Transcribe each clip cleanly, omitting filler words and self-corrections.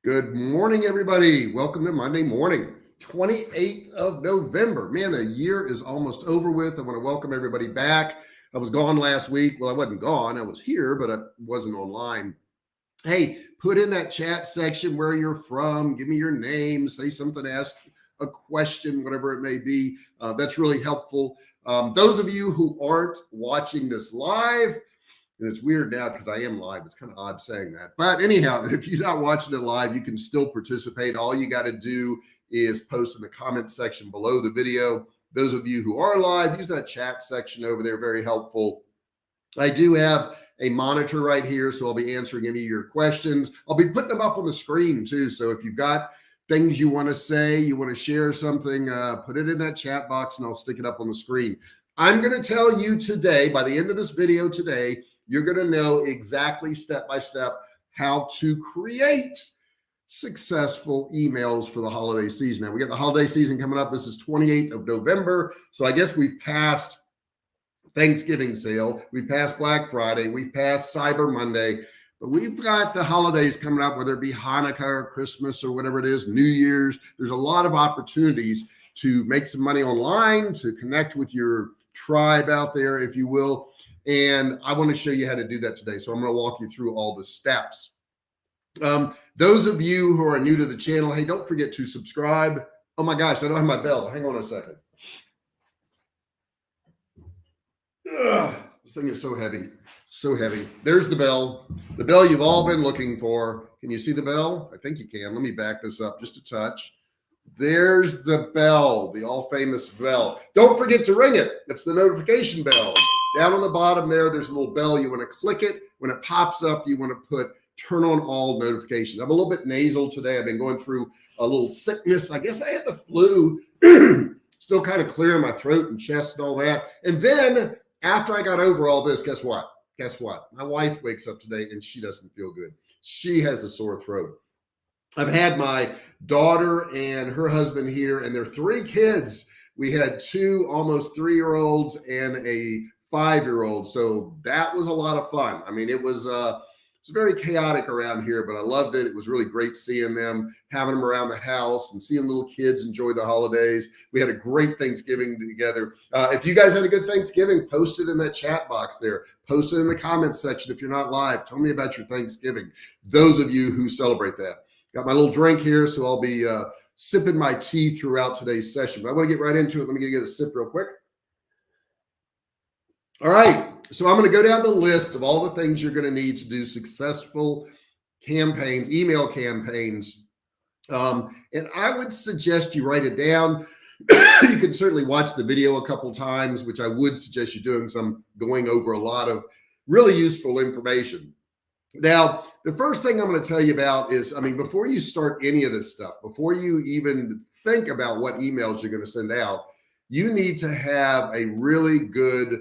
Good morning, everybody. Welcome to Monday morning, 28th of November. Man, the year is almost over with. I want to welcome everybody back. I was gone last week. Well, I wasn't gone. I was here, but I wasn't online. Hey, put in that chat section where you're from. Give me your name. Say something, ask a question, whatever it may be. That's really helpful. Those of you who aren't watching this live, and it's weird now because I am live. It's kind of odd saying that. But anyhow, if you're not watching it live, you can still participate. All you got to do is post in the comment section below the video. Those of you who are live, use that chat section over there. Very helpful. I do have a monitor right here, so I'll be answering any of your questions. I'll be putting them up on the screen too. So if you've got things you want to say, you want to share something, put it in that chat box and I'll stick it up on the screen. I'm going to tell you today, by the end of this video today, you're going to know exactly step by step how to create successful emails for the holiday season. Now we got the holiday season coming up. This is 28th of November. So I guess we've passed Thanksgiving sale. We passed Black Friday. We passed Cyber Monday. But we've got the holidays coming up, whether it be Hanukkah or Christmas or whatever it is, New Year's. There's a lot of opportunities to make some money online, to connect with your tribe out there, if you will. And I want to show you how to do that today. So I'm going to walk you through all the steps. Those of you who are new to the channel, hey, don't forget to subscribe. Oh my gosh, I don't have my bell. Hang on a second. Ugh, this thing is so heavy, so heavy. There's the bell you've all been looking for. Can you see the bell? I think you can. Let me back this up just a touch. There's the bell, the all famous bell. Don't forget to ring it. It's the notification bell. Down on the bottom there's a little bell. You want to click it. When it pops up, you want to put turn on all notifications. I'm a little bit nasal today. I've been going through a little sickness. I guess I had the flu. Still kind of clearing my throat and chest and all that. And then after I got over all this, guess what? My wife wakes up today and she doesn't feel good. She has a sore throat. I've had my daughter and her husband here and their 3 kids. We had 2 almost 3-year-olds and a 5-year-old. So that was a lot of fun. I mean, it was very chaotic around here, but I loved it. It was really great seeing them, having them around the house and seeing little kids enjoy the holidays. We had a great Thanksgiving together. If you guys had a good Thanksgiving, post it in that chat box there. Post it in the comments section if you're not live. Tell me about your Thanksgiving. Those of you who celebrate that. Got my little drink here, so I'll be sipping my tea throughout today's session. But I want to get right into it. Let me get a sip real quick. All right, so I'm going to go down the list of all the things you're going to need to do successful campaigns, email campaigns. And I would suggest you write it down. You can certainly watch the video a couple times, which I would suggest you doing, so I'm going over a lot of really useful information. Now, the first thing I'm going to tell you about is, before you start any of this stuff, before you even think about what emails you're going to send out, you need to have a really good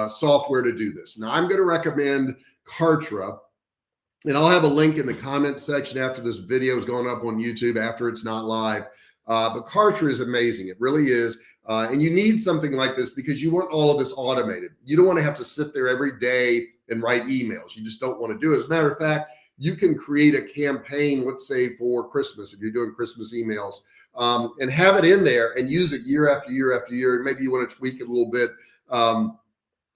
software to do this. Now, I'm going to recommend Kartra, and I'll have a link in the comment section after this video is going up on YouTube, after it's not live. But Kartra is amazing. It really is. And you need something like this because you want all of this automated. You don't want to have to sit there every day and write emails. You just don't want to do it. As a matter of fact, you can create a campaign, let's say for Christmas, if you're doing Christmas emails, and have it in there and use it year after year after year. Maybe you want to tweak it a little bit.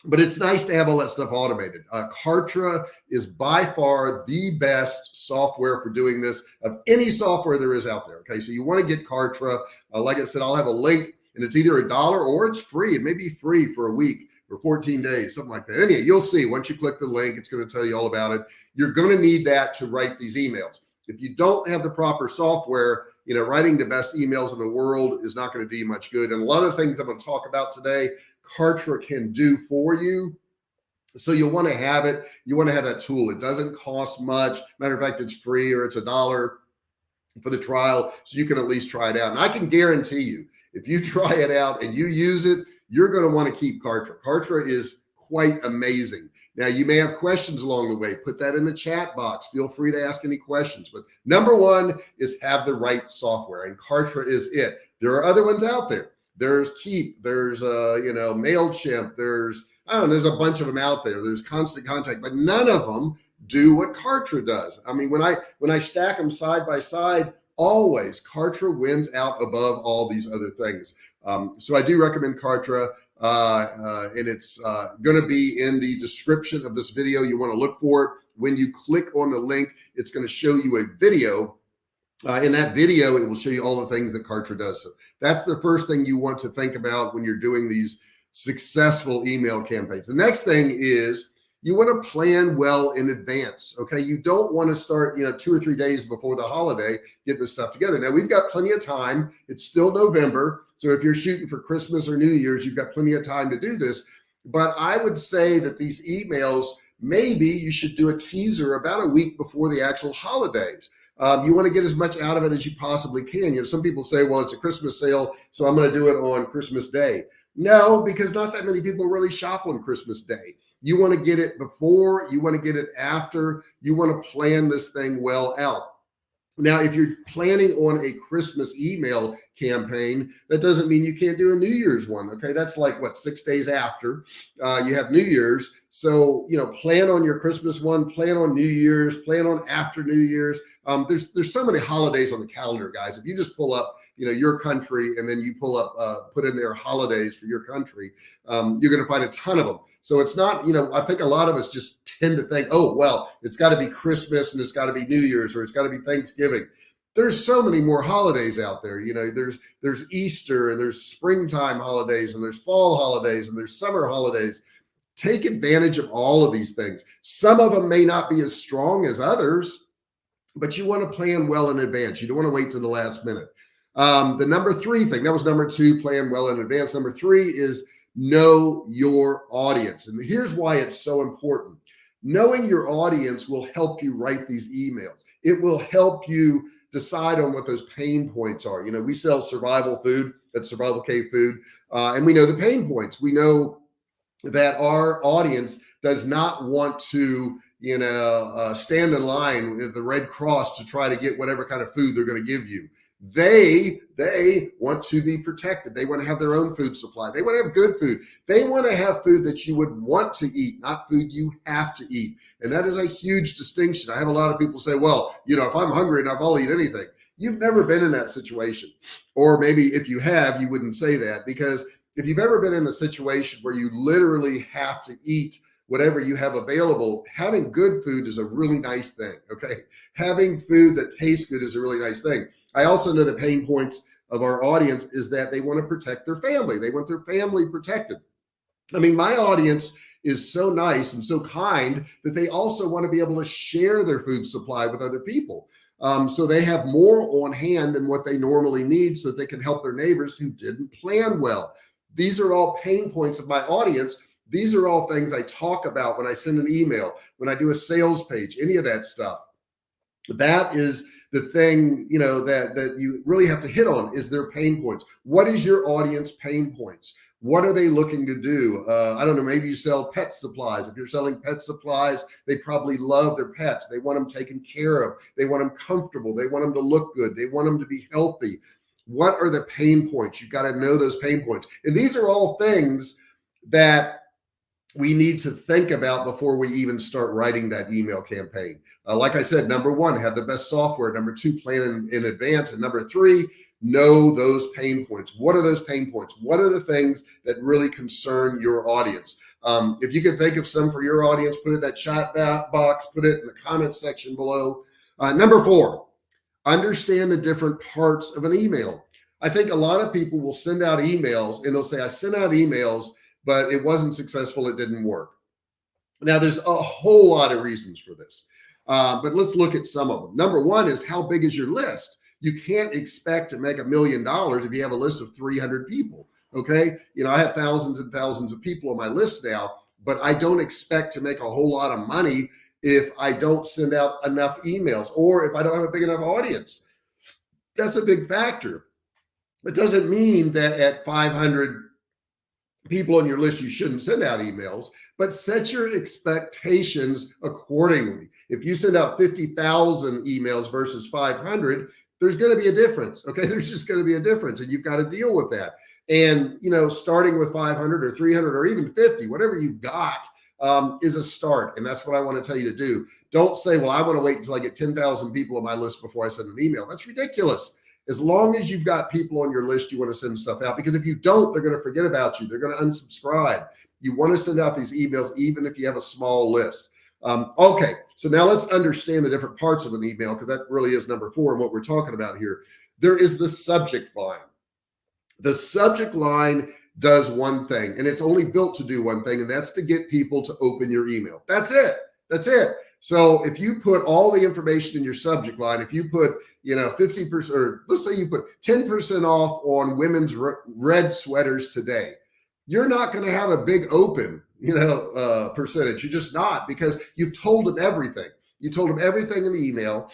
But it's nice to have all that stuff automated. Kartra is by far the best software for doing this of any software there is out there. Okay, so you want to get Kartra. Like I said, I'll have a link, and it's either $1 or it's free. It may be free for a week or 14 days, something like that. Anyway, you'll see once you click the link, it's going to tell you all about it. You're going to need that to write these emails. If you don't have the proper software, writing the best emails in the world is not going to do you much good. And a lot of things I'm going to talk about today, Kartra can do for you. So you'll want to have it. You want to have that tool. It doesn't cost much. Matter of fact, it's free, or it's $1 for the trial. So you can at least try it out. And I can guarantee you, if you try it out and you use it, you're going to want to keep Kartra. Kartra is quite amazing. Now, you may have questions along the way. Put that in the chat box. Feel free to ask any questions. But number one is have the right software, and Kartra is it. There are other ones out there. There's Keep. There's MailChimp. There's a bunch of them out there. There's Constant Contact, but none of them do what Kartra does. I mean, when I stack them side by side, always Kartra wins out above all these other things. So I do recommend Kartra, and it's going to be in the description of this video. You want to look for it. When you click on the link, it's going to show you a video. In that video, it will show you all the things that Kartra does. So that's the first thing you want to think about when you're doing these successful email campaigns. The next thing is you want to plan well in advance. Okay. You don't want to start, 2 or 3 days before the holiday, getting this stuff together. Now we've got plenty of time. It's still November. So if you're shooting for Christmas or New Year's, you've got plenty of time to do this. But I would say that these emails, maybe you should do a teaser about a week before the actual holidays. You want to get as much out of it as you possibly can. Some people say, well, it's a Christmas sale, so I'm going to do it on Christmas Day. No, because not that many people really shop on Christmas Day. You want to get it before, you want to get it after, you want to plan this thing well out. Now, if you're planning on a Christmas email campaign, that doesn't mean you can't do a New Year's one. Okay. That's like 6 days after you have New Year's. So, plan on your Christmas one, plan on New Year's, plan on after New Year's. There's so many holidays on the calendar, guys. If you just pull up, your country, and then you pull up, put in there holidays for your country, you're going to find a ton of them. So it's not, I think a lot of us just tend to think, oh, well, it's got to be Christmas and it's got to be New Year's or it's got to be Thanksgiving. There's so many more holidays out there. There's Easter and there's springtime holidays and there's fall holidays and there's summer holidays. Take advantage of all of these things. Some of them may not be as strong as others, but you want to plan well in advance. You don't want to wait to the last minute. The number 3 thing, that was number 2, plan well in advance. Number 3 is know your audience. And here's why it's so important. Knowing your audience will help you write these emails. It will help you decide on what those pain points are. We sell survival food at Survivalcave Food, and we know the pain points. We know that our audience does not want to, stand in line with the Red Cross to try to get whatever kind of food they're going to give you. They want to be protected. They want to have their own food supply. They want to have good food. They want to have food that you would want to eat, not food you have to eat. And that is a huge distinction. I have a lot of people say, well, if I'm hungry enough, I'll eat anything. You've never been in that situation. Or maybe if you have, you wouldn't say that, because if you've ever been in the situation where you literally have to eat whatever you have available, having good food is a really nice thing. Okay. Having food that tastes good is a really nice thing. I also know the pain points of our audience is that they want to protect their family. They want their family protected. I mean, my audience is so nice and so kind that they also want to be able to share their food supply with other people. So they have more on hand than what they normally need so that they can help their neighbors who didn't plan well. These are all pain points of my audience. These are all things I talk about when I send an email, when I do a sales page, any of that stuff. That is the thing, that you really have to hit on is their pain points. What is your audience pain points? What are they looking to do? I don't know, maybe you sell pet supplies. If you're selling pet supplies, they probably love their pets. They want them taken care of. They want them comfortable. They want them to look good. They want them to be healthy. What are the pain points? You've got to know those pain points. And these are all things that we need to think about before we even start writing that email campaign. Like I said, number 1, have the best software. Number 2, plan in advance. And number 3, know those pain points. What are those pain points? What are the things that really concern your audience? If you can think of some for your audience, put it in that chat box, put it in the comment section below. Number 4, understand the different parts of an email. I think a lot of people will send out emails and they'll say, I sent out emails, but it wasn't successful. It didn't work. Now, there's a whole lot of reasons for this, but let's look at some of them. Number 1 is, how big is your list? You can't expect to make $1 million if you have a list of 300 people. Okay. I have thousands and thousands of people on my list now, but I don't expect to make a whole lot of money if I don't send out enough emails or if I don't have a big enough audience. That's a big factor. It doesn't mean that at 500 people on your list, you shouldn't send out emails, but set your expectations accordingly. If you send out 50,000 emails versus 500, there's going to be a difference. Okay. There's just going to be a difference and you've got to deal with that. And, starting with 500 or 300 or even 50, whatever you've got, is a start. And that's what I want to tell you to do. Don't say, well, I want to wait until I get 10,000 people on my list before I send an email. That's ridiculous. As long as you've got people on your list, you want to send stuff out, because if you don't, they're going to forget about you. They're going to unsubscribe. You want to send out these emails, even if you have a small list. Okay, so now let's understand the different parts of an email, because that really is number 4 and what we're talking about here. There is the subject line. The subject line does one thing, and it's only built to do one thing, and that's to get people to open your email. That's it. That's it. So if you put all the information in your subject line, if you put, 50%, or let's say you put 10% off on women's red sweaters today, you're not going to have a big open, percentage. You're just not, because you've told them everything. You told them everything in the email.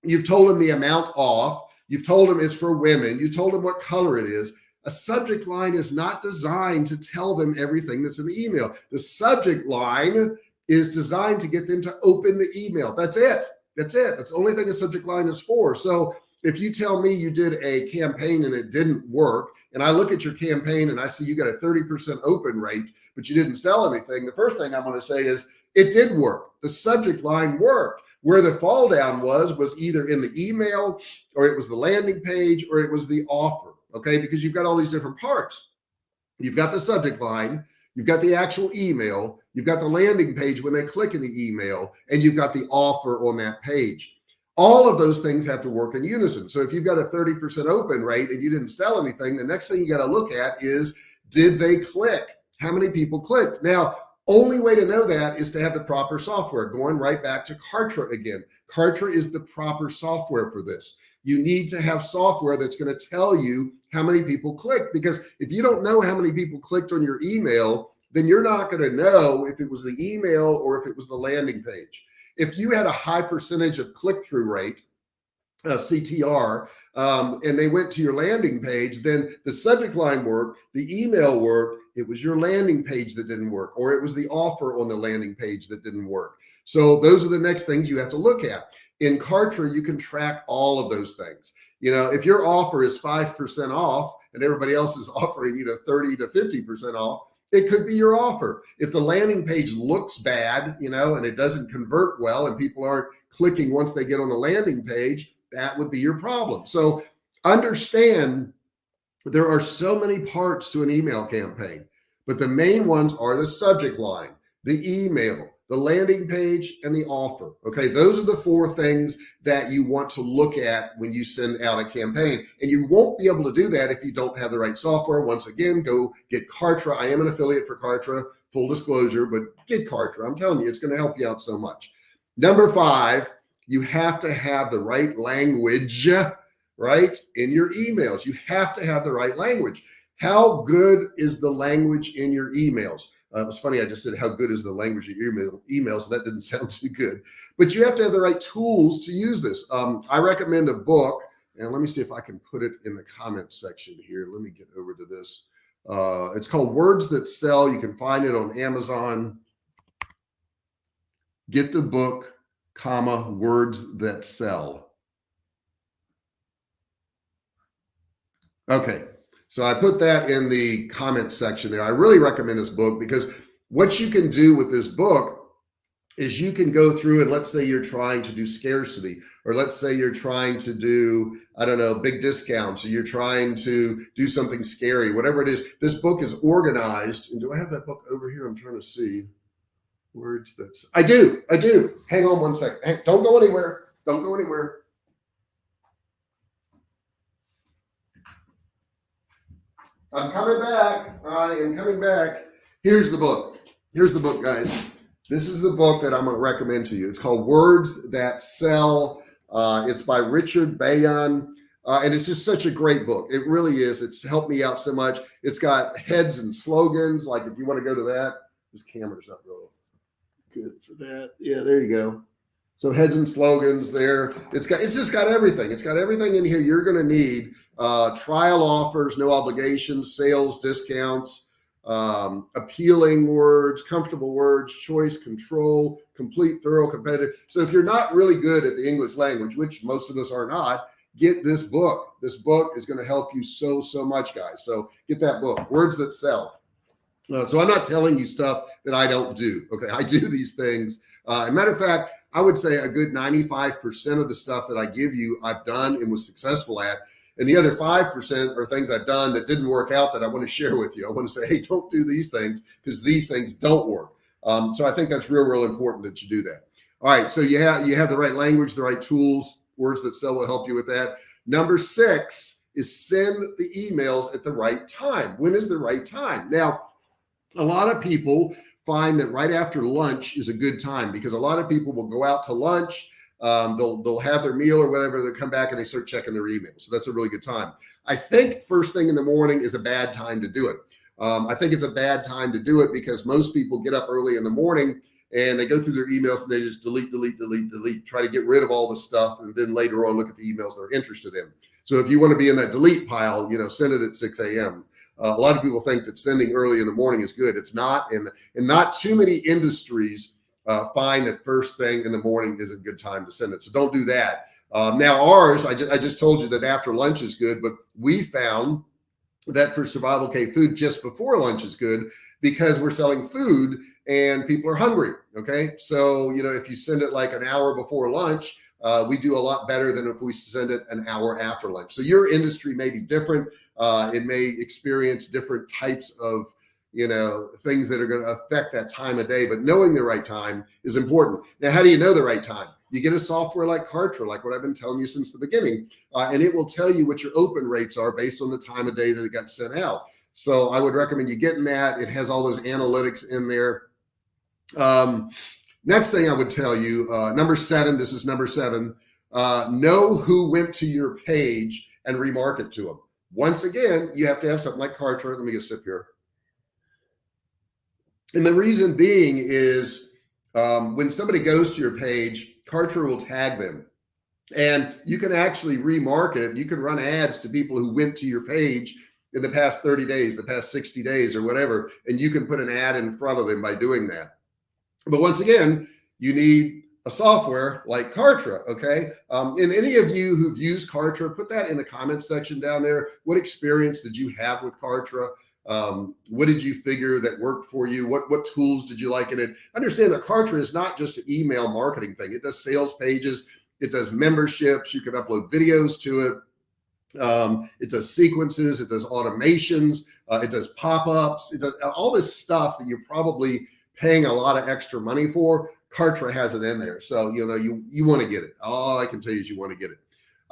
You've told them the amount off. You've told them it's for women. You told them what color it is. A subject line is not designed to tell them everything that's in the email. The subject line is designed to get them to open the email. That's it. That's it. That's the only thing a subject line is for. So if you tell me you did a campaign and it didn't work, and I look at your campaign and I see you got a 30% open rate, but you didn't sell anything, the first thing I'm going to say is it did work. The subject line worked. Where the fall down was either in the email, or it was the landing page, or it was the offer. Okay, because you've got all these different parts. You've got the subject line, you've got the actual email, you've got the landing page when they click in the email, and you've got the offer on that page. All of those things have to work in unison. So if you've got a 30% open rate and you didn't sell anything, the next thing you got to look at is, did they click? How many people clicked? Now, only way to know that is to have the proper software. Going right back to Kartra again. Kartra is the proper software for this. You need to have software that's going to tell you how many people clicked, because if you don't know how many people clicked on your email, then you're not going to know if it was the email or if it was the landing page. If you had a high percentage of click-through rate, CTR, and they went to your landing page, then the subject line worked, the email worked, it was your landing page that didn't work, or it was the offer on the landing page that didn't work. So those are the next things you have to look at. In Kartra, you can track all of those things. If your offer is 5% off and everybody else is offering 30 to 50% off, it could be your offer. If the landing page looks bad, and it doesn't convert well and people aren't clicking once they get on the landing page, that would be your problem. So understand there are so many parts to an email campaign, but the main ones are the subject line, the email, the landing page, and the offer. Okay, those are the 4 things that you want to look at when you send out a campaign. And you won't be able to do that if you don't have the right software. Once again, go get Kartra. I am an affiliate for Kartra, full disclosure, but get Kartra. I'm telling you, it's going to help you out so much. Number 5, you have to have the right language, right, in your emails. You have to have the right language. How good is the language in your emails? It was funny, I just said, how good is the language in your email? So that didn't sound too good. But you have to have the right tools to use this. I recommend a book, and let me see if I can put it in the comment section here. Let me get over to this. It's called Words That Sell. You can find it on Amazon. Get the book, Words That Sell. Okay. So I put that in the comment section there. I really recommend this book, because what you can do with this book is you can go through, and let's say you're trying to do scarcity, or let's say you're trying to do, big discounts, or you're trying to do something scary, whatever it is. This book is organized. And do I have that book over here? I'm trying to see. Words that's, I do. Hang on one second. Hey, don't go anywhere. Don't go anywhere. I'm coming back. I am coming back. Here's the book. Here's the book, guys. This is the book that I'm going to recommend to you. It's called Words That Sell. It's by Richard Bayon. And it's just such a great book. It really is. It's helped me out so much. It's got heads and slogans. Like if you want to go to that, this camera's not real good for that. Yeah, there you go. So heads and slogans there. It's just got everything. It's got everything in here you're going to need. Trial offers, no obligations, sales discounts, appealing words, comfortable words, choice, control, complete, thorough, competitive. So if you're not really good at the English language, which most of us are not, get this book. This book is going to help you so much, guys. So get that book, Words That Sell. So I'm not telling you stuff that I don't do. Okay, I do these things. As a matter of fact, I would say a good 95% of the stuff that I give you, I've done and was successful at. And the other 5% are things I've done that didn't work out that I want to share with you. I want to say, hey, don't do these things because these things don't work. So I think that's real important that you do that. All right. So you have the right language, the right tools, words that sell will help you with that. Number 6 is send the emails at the right time. When is the right time? Now, a lot of people find that right after lunch is a good time because a lot of people will go out to lunch. They'll have their meal or whatever. They'll come back and they start checking their emails. So that's a really good time. I think first thing in the morning is a bad time to do it. I think it's a bad time to do it because most people get up early in the morning and they go through their emails and they just delete, try to get rid of all the stuff. And then later on, look at the emails they're interested in. So if you want to be in that delete pile, send it at 6 a.m. A lot of people think that sending early in the morning is good. It's not. And not too many industries find that first thing in the morning is a good time to send it. So don't do that. Now ours, I just told you that after lunch is good, but we found that for Survivalcave food, just before lunch is good because we're selling food and people are hungry. Okay. So, if you send it like an hour before lunch, we do a lot better than if we send it an hour after lunch. So your industry may be different. It may experience different types of, things that are going to affect that time of day, but knowing the right time is important. Now, how do you know the right time? You get a software like Kartra, like what I've been telling you since the beginning, and it will tell you what your open rates are based on the time of day that it got sent out. So I would recommend you getting that. It has all those analytics in there. Next thing I would tell you, number 7, this is number 7, know who went to your page and remarket to them. Once again, you have to have something like Kartra. Let me get a sip here. And the reason being is when somebody goes to your page, Kartra will tag them. And you can actually remarket. You can run ads to people who went to your page in the past 30 days, the past 60 days or whatever. And you can put an ad in front of them by doing that. But once again, you need a software like Kartra, okay? And any of you who've used Kartra, put that in the comments section down there. What experience did you have with Kartra? What did you figure that worked for you? What tools did you like in it? Understand that Kartra is not just an email marketing thing. It does sales pages. It does memberships. You can upload videos to it. It does sequences. It does automations. It does pop-ups. It does all this stuff that you're probably paying a lot of extra money for. Kartra has it in there. So, you want to get it. All I can tell you is you want to get it.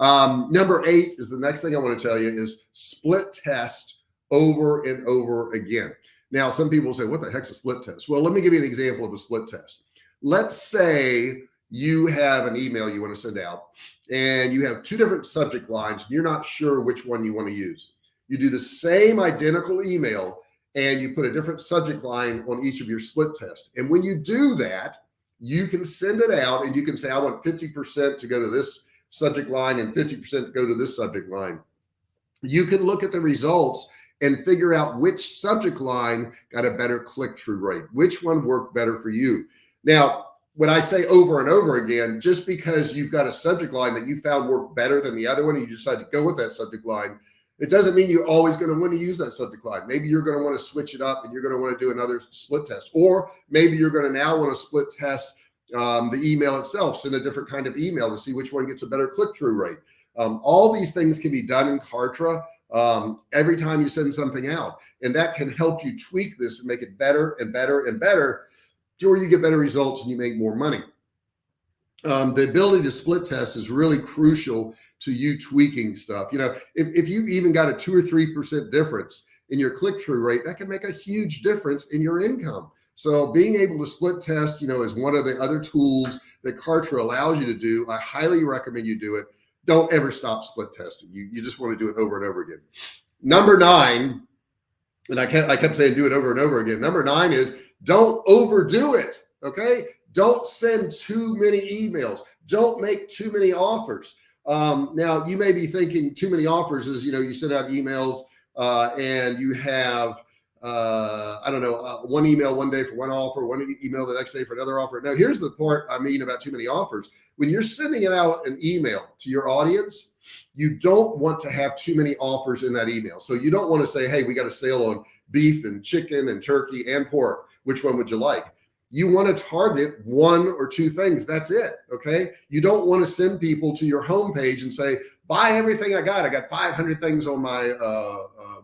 Number 8 is the next thing I want to tell you is split test over and over again. Now, some people say, what the heck's a split test? Well, let me give you an example of a split test. Let's say you have an email you want to send out and you have 2 different subject lines and you're not sure which one you want to use. You do the same identical email and you put a different subject line on each of your split tests. And when you do that, you can send it out and you can say, I want 50% to go to this subject line and 50% to go to this subject line. You can look at the results and figure out which subject line got a better click-through rate, which one worked better for you. Now, when I say over and over again, just because you've got a subject line that you found worked better than the other one, and you decide to go with that subject line, it doesn't mean you're always going to want to use that subject line. Maybe you're going to want to switch it up and you're going to want to do another split test, or maybe you're going to now want to split test the email itself, send a different kind of email to see which one gets a better click-through rate. All these things can be done in Kartra every time you send something out, and that can help you tweak this and make it better and better and better, or you get better results and you make more money. The ability to split test is really crucial to you tweaking stuff. If you even got a 2 or 3% difference in your click-through rate, that can make a huge difference in your income. So being able to split test, is one of the other tools that Kartra allows you to do. I highly recommend you do it. Don't ever stop split testing. You just want to do it over and over again. Number 9, and I kept saying do it over and over again. Number 9 is don't overdo it. Okay. Don't send too many emails. Don't make too many offers. Now you may be thinking too many offers is, you send out emails and you have, one email one day for one offer, one email the next day for another offer. Now, here's the part I mean about too many offers. When you're sending it out an email to your audience, you don't want to have too many offers in that email. So you don't want to say, hey, we got a sale on beef and chicken and turkey and pork. Which one would you like? You want to target 1 or 2 things. That's it. Okay. You don't want to send people to your homepage and say, buy everything I got. I got 500 things on my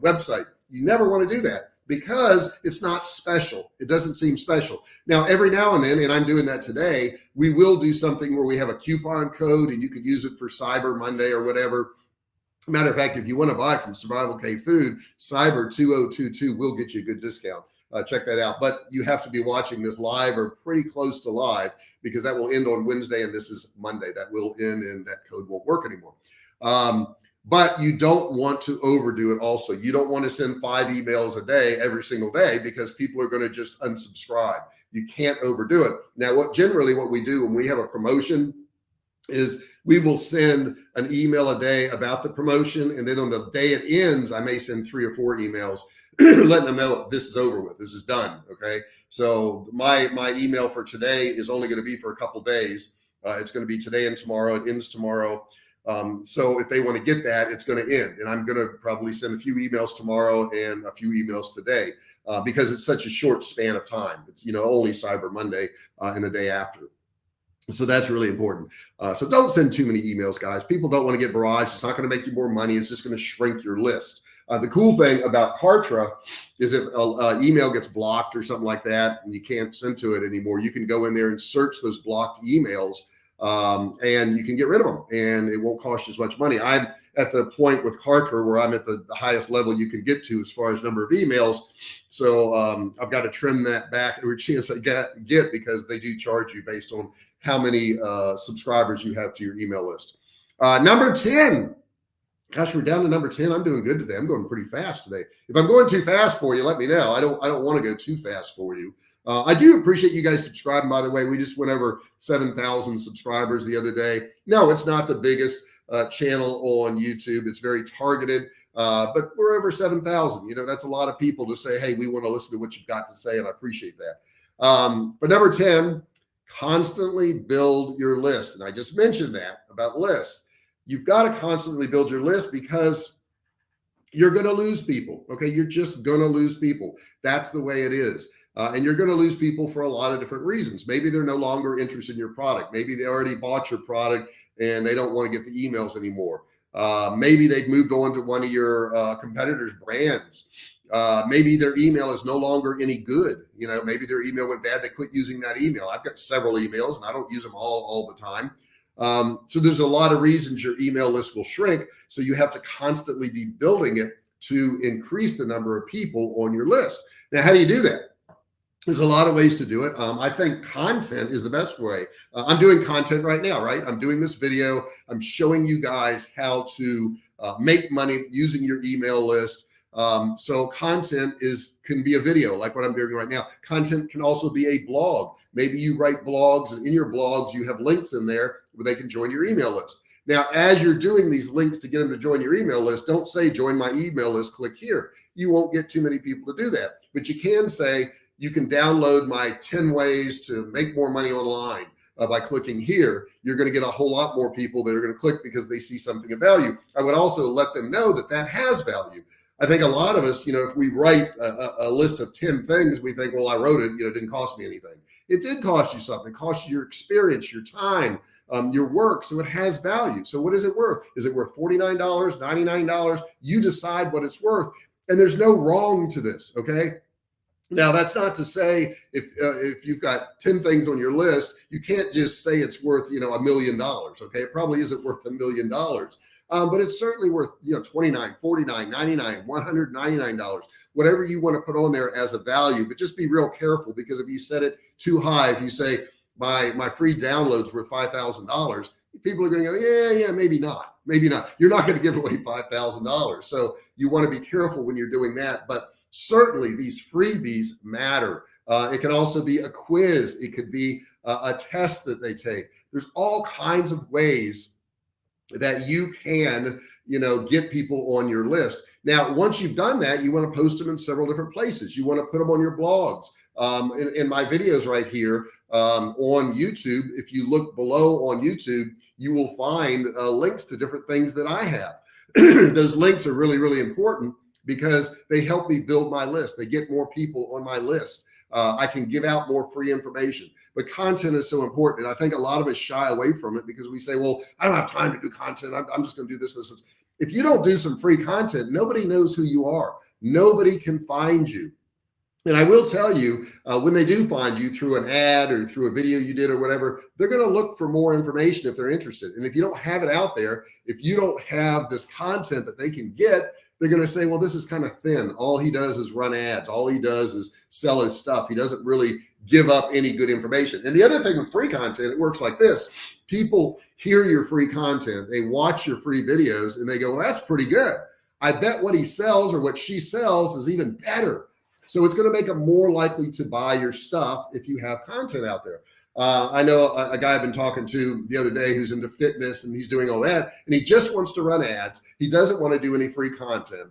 website. You never want to do that because it's not special. It doesn't seem special. Now, every now and then, and I'm doing that today, we will do something where we have a coupon code and you can use it for Cyber Monday or whatever. Matter of fact, if you want to buy from Survivalcave Food, Cyber 2022 will get you a good discount. Check that out. But you have to be watching this live or pretty close to live because that will end on Wednesday and this is Monday. That will end and that code won't work anymore. But you don't want to overdo it also. You don't want to send 5 emails a day every single day because people are going to just unsubscribe. You can't overdo it. Now, what we do when we have a promotion is we will send an email a day about the promotion. And then on the day it ends, I may send 3 or 4 emails letting them know this is over with, this is done. Okay. So my email for today is only going to be for a couple days. It's going to be today and tomorrow. It ends tomorrow. So if they want to get that, it's going to end. And I'm going to probably send a few emails tomorrow and a few emails today because it's such a short span of time. It's, only Cyber Monday and the day after. So that's really important. So don't send too many emails, guys. People don't want to get barraged. It's not going to make you more money. It's just going to shrink your list. The cool thing about Kartra is if an email gets blocked or something like that, and you can't send to it anymore, you can go in there and search those blocked emails and you can get rid of them and it won't cost you as much money. I'm at the point with Kartra where I'm at the highest level you can get to as far as number of emails. So I've got to trim that back every chance I get because they do charge you based on how many subscribers you have to your email list. Number 10. Gosh, we're down to number 10. I'm doing good today. I'm going pretty fast today. If I'm going too fast for you, let me know. I don't want to go too fast for you. I do appreciate you guys subscribing, by the way. We just went over 7,000 subscribers the other day. No, it's not the biggest channel on YouTube. It's very targeted, but we're over 7,000. That's a lot of people to say, hey, we want to listen to what you've got to say, and I appreciate that. But number 10, constantly build your list. And I just mentioned that about lists. You've got to constantly build your list because you're going to lose people. Okay. You're just going to lose people. That's the way it is. And you're going to lose people for a lot of different reasons. Maybe they're no longer interested in your product. Maybe they already bought your product and they don't want to get the emails anymore. Maybe they've moved on to one of your competitors' brands. Maybe their email is no longer any good. Maybe their email went bad. They quit using that email. I've got several emails and I don't use them all the time. So there's a lot of reasons your email list will shrink. So you have to constantly be building it to increase the number of people on your list. Now, how do you do that? There's a lot of ways to do it. I think content is the best way. I'm doing content right now, right? I'm doing this video. I'm showing you guys how to make money using your email list. So content can be a video like what I'm doing right now. Content can also be a blog. Maybe you write blogs and in your blogs, you have links in there where they can join your email list. Now, as you're doing these links to get them to join your email list, don't say join my email list, click here. You won't get too many people to do that, but you can say you can download my 10 ways to make more money online. By clicking here, you're going to get a whole lot more people that are going to click because they see something of value. I would also let them know that has value. I think a lot of us, if we write a list of 10 things, we think, well, I wrote it, it didn't cost me anything. It did cost you something. It cost you your experience, your time, your work. So it has value. So what is it worth? Is it worth $49, $99? You decide what it's worth. And there's no wrong to this. Okay. Now, that's not to say if you've got 10 things on your list, you can't just say it's worth, $1 million. Okay. It probably isn't worth $1 million. But it's certainly worth, $29, $49, $99, $199, whatever you want to put on there as a value. But just be real careful because if you set it too high, if you say my free download's worth $5,000, people are going to go, yeah, maybe not. You're not going to give away $5,000. So you want to be careful when you're doing that. But certainly these freebies matter. It can also be a quiz. It could be a test that they take. There's all kinds of ways that you can, get people on your list. Now, once you've done that, you want to post them in several different places. You want to put them on your blogs. In my videos right here on YouTube, if you look below on YouTube, you will find links to different things that I have. Those links are really, really important because they help me build my list. They get more people on my list. I can give out more free information. But content is so important. And I think a lot of us shy away from it because we say, well, I don't have time to do content. I'm just going to do this. If you don't do some free content, nobody knows who you are. Nobody can find you. And I will tell you, when they do find you through an ad or through a video you did or whatever, they're going to look for more information if they're interested. And if you don't have it out there, if you don't have this content that they can get, they're going to say, well, this is kind of thin. All he does is run ads. All he does is sell his stuff. He doesn't really give up any good information. And the other thing with free content, it works like this. People hear your free content. They watch your free videos and they go, well, that's pretty good. I bet what he sells or what she sells is even better. So it's going to make them more likely to buy your stuff if you have content out there. I know a guy I've been talking to the other day who's into fitness and he's doing all that, and he just wants to run ads. He doesn't want to do any free content.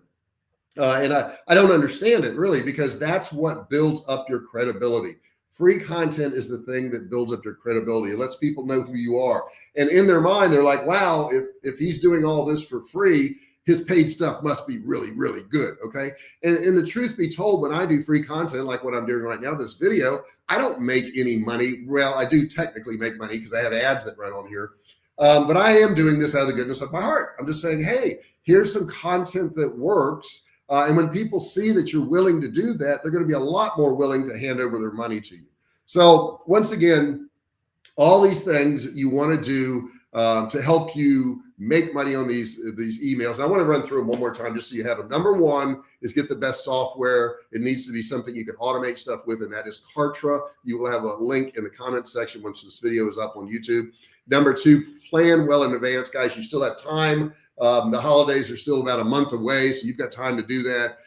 And I don't understand it really, because that's what builds up your credibility. Free content is the thing that builds up your credibility. It lets people know who you are. And in their mind, they're like, wow, if he's doing all this for free, his paid stuff must be really, really good. Okay. And the truth be told, when I do free content, like what I'm doing right now, this video, I don't make any money. Well, I do technically make money because I have ads that run on here. But I am doing this out of the goodness of my heart. I'm just saying, hey, here's some content that works. And when people see that you're willing to do that, they're going to be a lot more willing to hand over their money to you. So once again, all these things that you want to do to help you make money on these emails. And I want to run through them one more time just so you have them. Number one is get the best software. It needs to be something you can automate stuff with, and that is Kartra. You will have a link in the comments section once this video is up on YouTube. Number two, plan well in advance, guys. You still have time. The holidays are still about a month away, so you've got time to do that.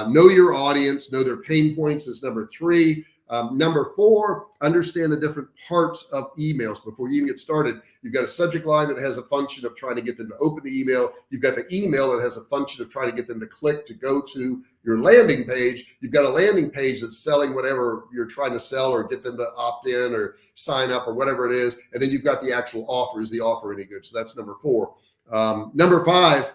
Know your audience, know their pain points is number three. Number four, understand the different parts of emails before you even get started. You've got a subject line that has a function of trying to get them to open the email. You've got the email that has a function of trying to get them to click to go to your landing page. You've got a landing page that's selling whatever you're trying to sell or get them to opt in or sign up or whatever it is. And then you've got the actual offer. Is the offer any good? So that's number four. Number five,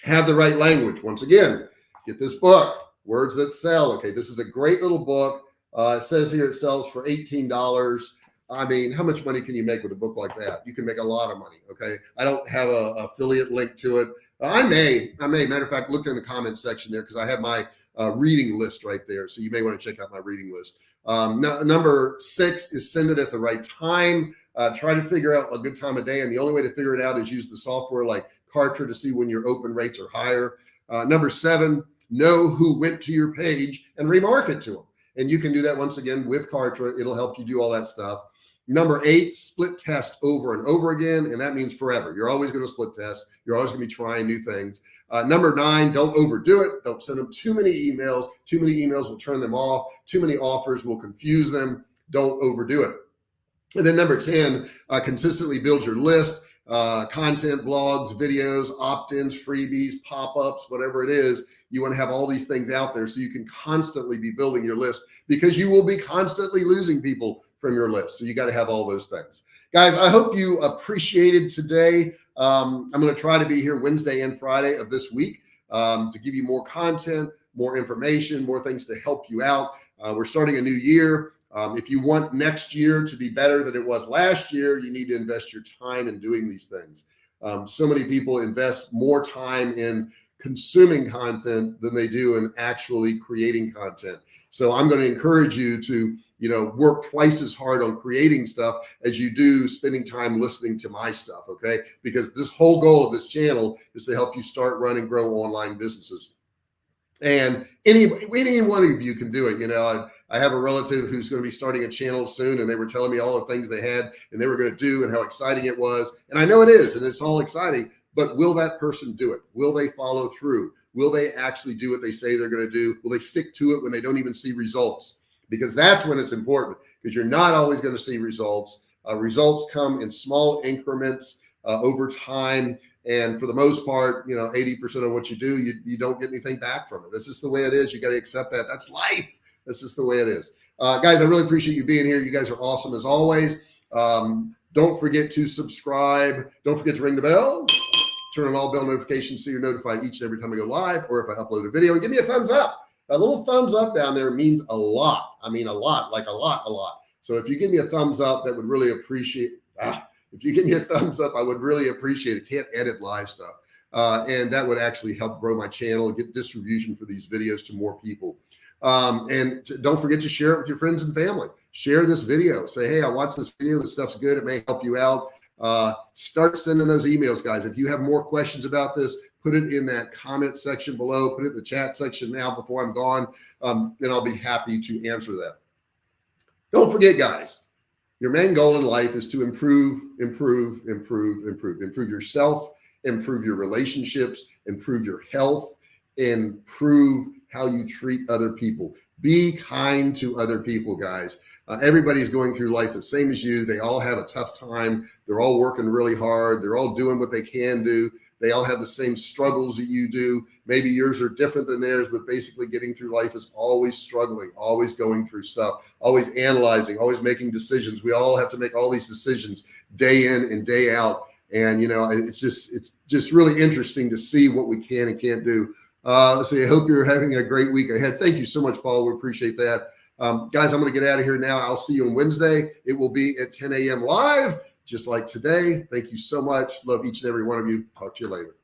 have the right language. Once again, get this book, Words That Sell. Okay, this is a great little book. It says here it sells for $18. I mean, how much money can you make with a book like that? You can make a lot of money. Okay. I don't have a affiliate link to it. I may, matter of fact, look in the comment section there because I have my reading list right there. So you may want to check out my reading list. Number six is send it at the right time. Try to figure out a good time of day. And the only way to figure it out is use the software like Kartra to see when your open rates are higher. Number seven, know who went to your page and remarket to them. And you can do that once again with Kartra. It'll help you do all that stuff. Number eight, split test over and over again. And that means forever. You're always going to split test. You're always going to be trying new things. Number nine, don't overdo it. Don't send them too many emails. Too many emails will turn them off. Too many offers will confuse them. Don't overdo it. And then number 10, consistently build your list. Content, blogs, videos, opt-ins, freebies, pop-ups, whatever it is. You want to have all these things out there so you can constantly be building your list because you will be constantly losing people from your list. So you got to have all those things. Guys, I hope you appreciated today. I'm going to try to be here Wednesday and Friday of this week to give you more content, more information, more things to help you out. We're starting a new year. If you want next year to be better than it was last year, you need to invest your time in doing these things. So many people invest more time in consuming content than they do in actually creating content. So I'm going to encourage you to, work twice as hard on creating stuff as you do spending time listening to my stuff. Okay. Because this whole goal of this channel is to help you start, run, and grow online businesses. And any one of you can do it. I have a relative who's going to be starting a channel soon, and they were telling me all the things they had and they were going to do and how exciting it was. And I know it is, and it's all exciting, but will that person do it? Will they follow through? Will they actually do what they say they're going to do? Will they stick to it when they don't even see results? Because that's when it's important, because you're not always going to see results. Results come in small increments over time. And for the most part, 80% of what you do, you don't get anything back from it. That's just the way it is. You got to accept that. That's life. That's just the way it is. Guys, I really appreciate you being here. You guys are awesome as always. Don't forget to subscribe. Don't forget to ring the bell. Turn on all bell notifications so you're notified each and every time I go live or if I upload a video. And give me a thumbs up. That little thumbs up down there means a lot. I mean, a lot, like a lot. So if you give me a thumbs up, that would really appreciate. If you give me a thumbs up, I would really appreciate it. Can't edit live stuff. And that would actually help grow my channel, get distribution for these videos to more people. And don't forget to share it with your friends and family. Share this video. Say, hey, I watched this video. This stuff's good. It may help you out. Start sending those emails, guys. If you have more questions about this, put it in that comment section below. Put it in the chat section now before I'm gone. And I'll be happy to answer that. Don't forget, guys, your main goal in life is to improve yourself, improve your relationships, improve your health, improve how you treat other people. Be kind to other people, guys. Everybody's going through life the same as you. They all have a tough time. They're all working really hard. They're all doing what they can do. They all have the same struggles that you do. Maybe yours are different than theirs, but basically getting through life is always struggling, always going through stuff, always analyzing, always making decisions. We all have to make all these decisions day in and day out. And, you know, it's just really interesting to see what we can and can't do. Let's see. I hope you're having a great week ahead. Thank you so much, Paul. We appreciate that. Guys, I'm going to get out of here now. I'll see you on Wednesday. It will be at 10 a.m. live, just like today. Thank you so much. Love each and every one of you. Talk to you later.